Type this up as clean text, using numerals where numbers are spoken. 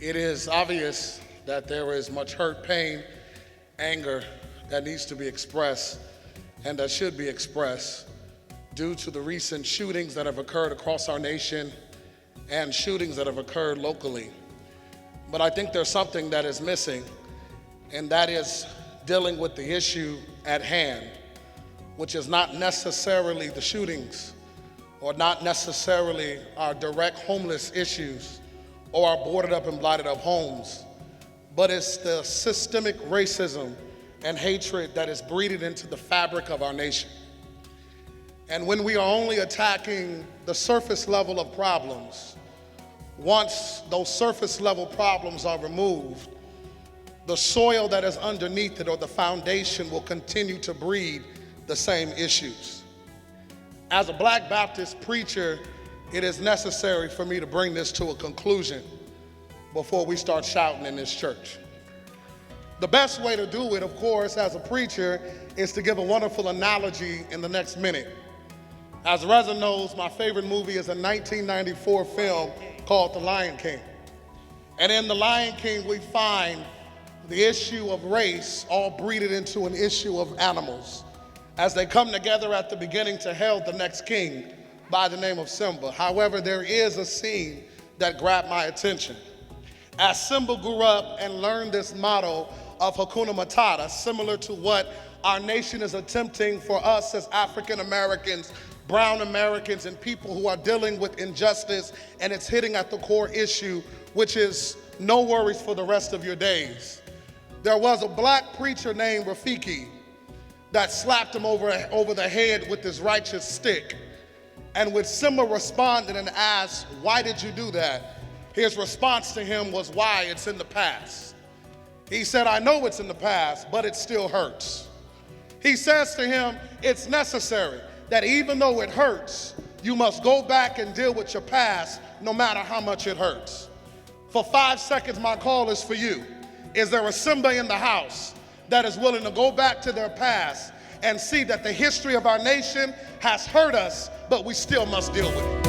It is obvious that there is much hurt, pain, anger that needs to be expressed and that should be expressed due to the recent shootings that have occurred across our nation and shootings that have occurred locally. But I think there's something that is missing, and that is dealing with the issue at hand, which is not necessarily the shootings or not necessarily our direct homeless issues or our boarded up and blighted up homes, but it's the systemic racism and hatred that is breeded into the fabric of our nation. And when we are only attacking the surface level of problems, once those surface level problems are removed, the soil that is underneath it or the foundation will continue to breed the same issues. As a Black Baptist preacher, it is necessary for me to bring this to a conclusion before we start shouting in this church. The best way to do it, of course, as a preacher, is to give a wonderful analogy in the next minute. As Reza knows, my favorite movie is a 1994 film called The Lion King. And in The Lion King, we find the issue of race all breeded into an issue of animals as they come together at the beginning to hail the next king by the name of Simba. However, there is a scene that grabbed my attention. As Simba grew up and learned this motto of Hakuna Matata, similar to what our nation is attempting for us as African Americans, brown Americans, and people who are dealing with injustice, and it's hitting at the core issue, which is no worries for the rest of your days. There was a Black preacher named Rafiki that slapped him over the head with his righteous stick. And when Simba responded and asked, "Why did you do that?" his response to him was, "Why? It's in the past." He said, "I know it's in the past, but it still hurts." He says to him, "It's necessary that even though it hurts, you must go back and deal with your past no matter how much it hurts." For 5 seconds, my call is for you. Is there a Simba in the house that is willing to go back to their past and see that the history of our nation has hurt us, but we still must deal with it?